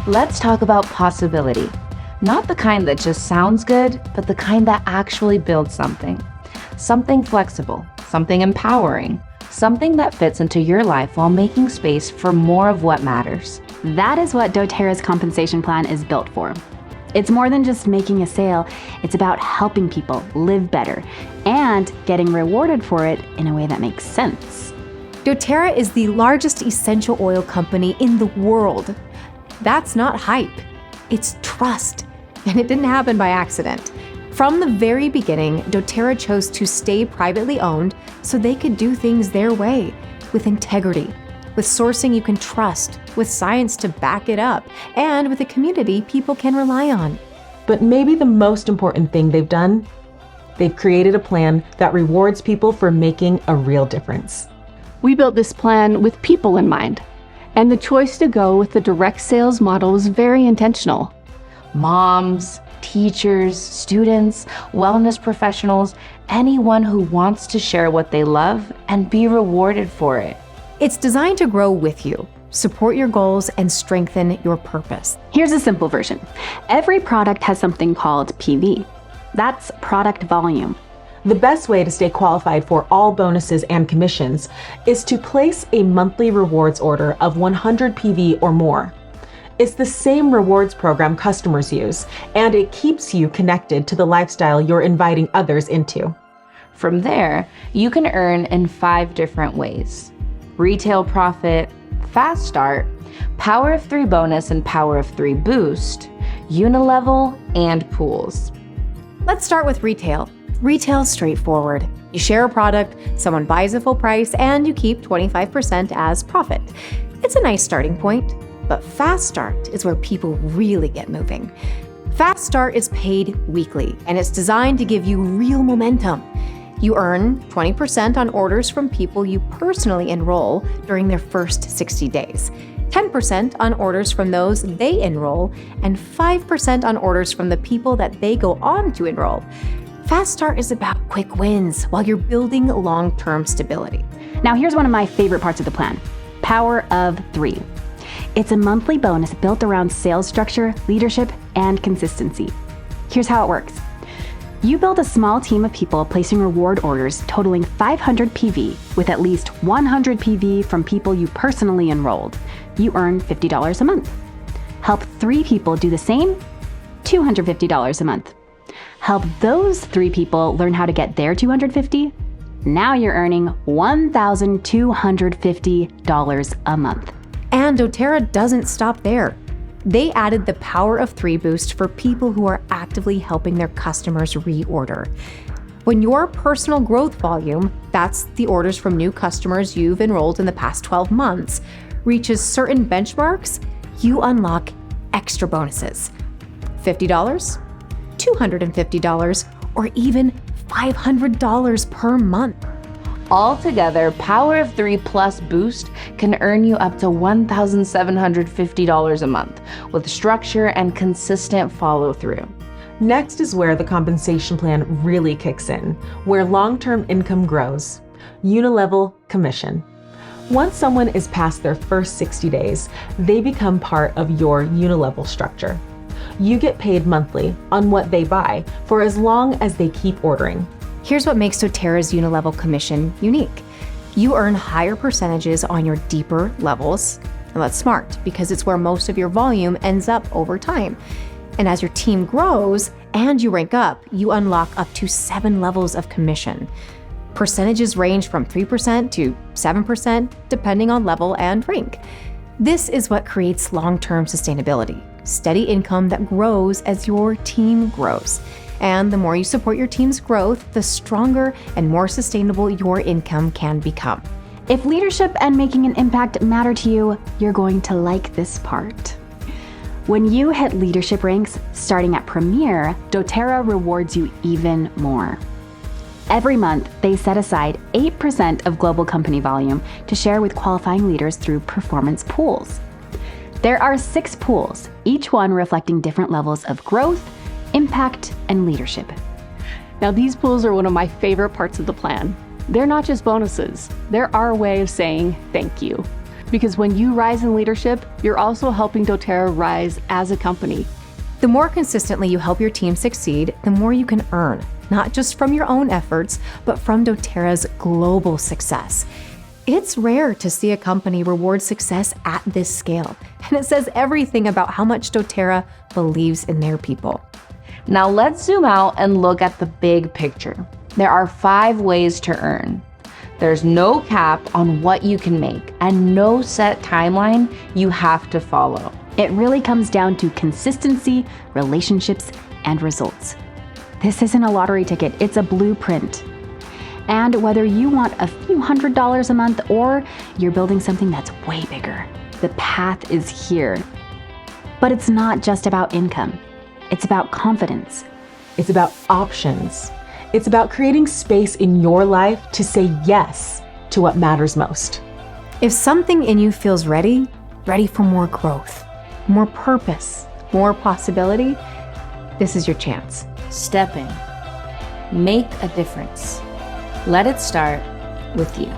Let's talk about possibility. Not the kind that just sounds good, but the kind that actually builds something. Something flexible, something empowering, something that fits into your life while making space for more of what matters. That is what doTERRA's compensation plan is built for. It's more than just making a sale, it's about helping people live better and getting rewarded for it in a way that makes sense. doTERRA is the largest essential oil company in the world. That's not hype, it's trust. And it didn't happen by accident. From the very beginning, doTERRA chose to stay privately owned so they could do things their way, with integrity, with sourcing you can trust, with science to back it up, and with a community people can rely on. But maybe the most important thing they've done, they've created a plan that rewards people for making a real difference. We built this plan with people in mind, and the choice to go with the direct sales model was very intentional. Moms, teachers, students, wellness professionals, anyone who wants to share what they love and be rewarded for it. It's designed to grow with you, support your goals, and strengthen your purpose. Here's a simple version. Every product has something called PV. That's product volume. The best way to stay qualified for all bonuses and commissions is to place a monthly rewards order of 100 PV or more. It's the same rewards program customers use, and it keeps you connected to the lifestyle you're inviting others into. From there, you can earn in 5 different ways: retail profit, fast start, power of 3 bonus and power of 3 boost, Unilevel, and pools. Let's start with retail. Retail's straightforward. You share a product, someone buys at full price, and you keep 25% as profit. It's a nice starting point, but Fast Start is where people really get moving. Fast Start is paid weekly, and it's designed to give you real momentum. You earn 20% on orders from people you personally enroll during their first 60 days, 10% on orders from those they enroll, and 5% on orders from the people that they go on to enroll. Fast Start is about quick wins while you're building long-term stability. Now here's one of my favorite parts of the plan, Power of 3. It's a monthly bonus built around sales structure, leadership, and consistency. Here's how it works. You build a small team of people placing reward orders totaling 500 PV with at least 100 PV from people you personally enrolled. You earn $50 a month. Help 3 people do the same, $250 a month. Help those 3 people learn how to get their 250. Now you're earning $1,250 a month. And doTERRA doesn't stop there. They added the Power of 3 boost for people who are actively helping their customers reorder. When your personal growth volume, that's the orders from new customers you've enrolled in the past 12 months, reaches certain benchmarks, you unlock extra bonuses. $50, $250, or even $500 per month. Altogether, Power of 3 plus Boost can earn you up to $1,750 a month with structure and consistent follow-through. Next is where the compensation plan really kicks in, where long-term income grows. Unilevel commission. Once someone is past their first 60 days, they become part of your Unilevel structure. You get paid monthly on what they buy for as long as they keep ordering. Here's what makes doTERRA's Unilevel commission unique. You earn higher percentages on your deeper levels, and that's smart because it's where most of your volume ends up over time. And as your team grows and you rank up, you unlock up to 7 levels of commission. Percentages range from 3% to 7% depending on level and rank. This is what creates long-term sustainability, steady income that grows as your team grows. And the more you support your team's growth, the stronger and more sustainable your income can become. If leadership and making an impact matter to you, you're going to like this part. When you hit leadership ranks, starting at Premier, doTERRA rewards you even more. Every month, they set aside 8% of global company volume to share with qualifying leaders through performance pools. There are 6 pools, each one reflecting different levels of growth, impact, and leadership. Now these pools are one of my favorite parts of the plan. They're not just bonuses, they're our way of saying thank you. Because when you rise in leadership, you're also helping doTERRA rise as a company. The more consistently you help your team succeed, the more you can earn, not just from your own efforts, but from doTERRA's global success. It's rare to see a company reward success at this scale, and it says everything about how much doTERRA believes in their people. Now let's zoom out and look at the big picture. There are 5 ways to earn. There's no cap on what you can make and no set timeline you have to follow. It really comes down to consistency, relationships, and results. This isn't a lottery ticket, it's a blueprint. And whether you want a few $100s a month or you're building something that's way bigger, the path is here. But it's not just about income. It's about confidence. It's about options. It's about creating space in your life to say yes to what matters most. If something in you feels ready for more growth, more purpose, more possibility, this is your chance. Step in. Make a difference. Let it start with you.